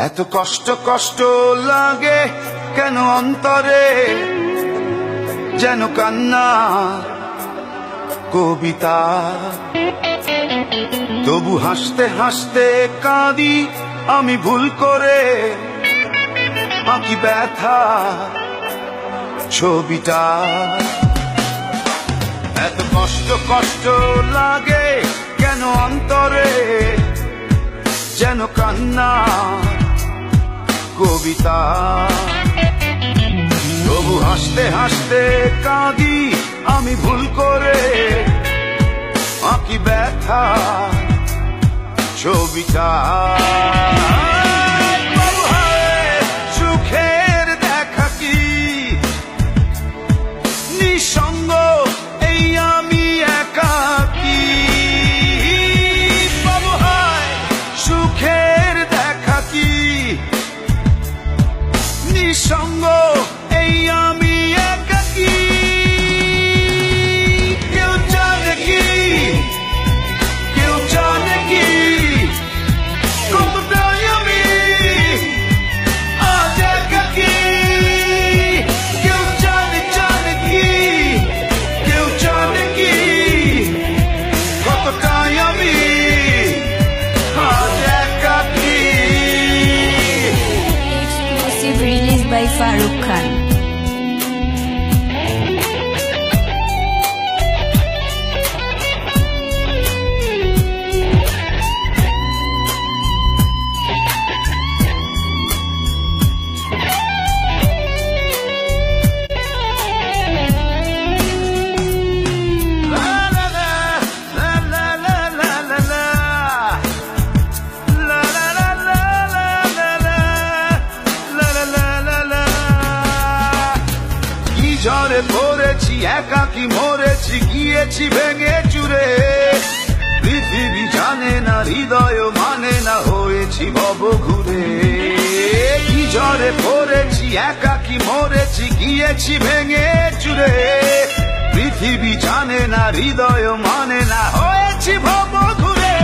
এত কষ্ট কষ্ট লাগে কেন অন্তরে, যেন কান্না কবিতা। তবু হাসতে হাসতে কাঁদি আমি ভুল করে, আঁকি ব্যথা ছবিটা। এত কষ্ট কষ্ট লাগে কেন অন্তরে, যেন কান্না কবিতা। তবু হাসতে হাসতে কাঁদি আমি ভুল করে, আঁকি ব্যথা ছবিটা। সুখের দেখা কি নিঃসঙ্গ, এই আমি একাকী। সুখের দেখা কি নিঃসঙ্গ, এই আমি একাকী। কেউ জানে কি, কেউ জানে কি কতটাই আমি আজ একাকী। কেউ জানে জানে কি, কেউ জানে কি কতটাই আমি আজ একাকী। Exclusive release by Farooq Khan. ঝড়ে পড়েছি একাকি মরেছি, গিয়েছি ভেঙে চুরে। পৃথিবী জানে না, হৃদয় মানে না, হয়েছি ভব ঘুরে। কি ঝড়ে পড়েছি একাকি মরেছি, গিয়েছি ভেঙে চুরে। পৃথিবী জানে না, হৃদয় মানে না, হয়েছি ভব ঘুরে।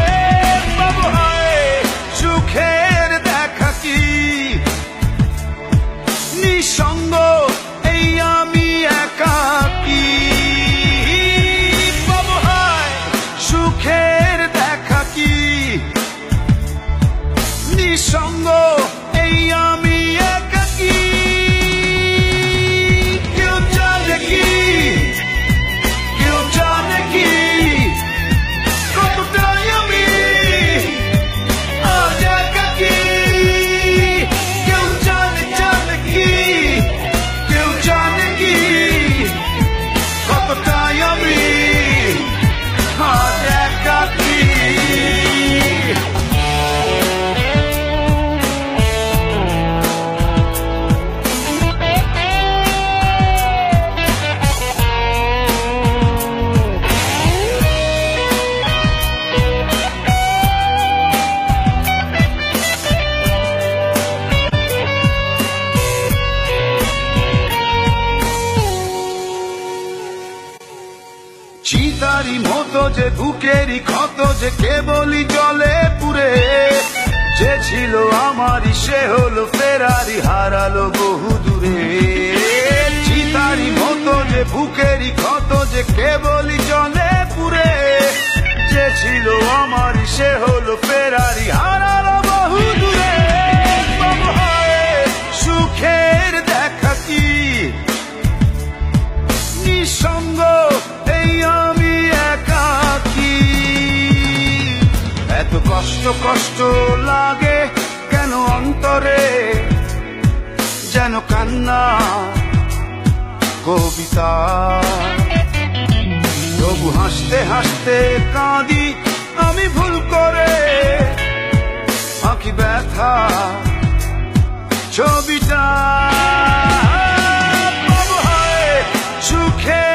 বাবু হয় সুখের দেখা কি নিঃসঙ্গ, এই আমি একাকী। বাবু হয় সুখের দেখা কি নিঃসঙ্গ, এই আমি একাকী। কেউ জানে কি, কেউ জানে কি কতটাই আমি আজ একাকী। কেউ জানে জানে কি, কেউ জানে কি কতটাই আমি আজ একাকী। চিতারি মতো যে বুকেরই ক্ষত, যে কেবলই জলে পুরে। যে ছিল আমারই সে হলো ফেরারি, হারালো বহু দূরে। চিতারি মতো যে বুকেরই ক্ষত, যে কেবলই জলে পুরে। যে ছিল আমারই সে হলো ফেরারি, হারালো বহু দূরে। বাবু হয় সুখের দেখা কি নিঃসঙ্গ, এই আমি একাকী। এত কষ্ট কষ্ট লাগে কেন অন্তরে, যেন কান্না কবিতা। তবু হাসতে হাসতে কাঁদি আমি ভুল করে, আঁকি ব্যথা ছবিটা। বাবু হয় সুখে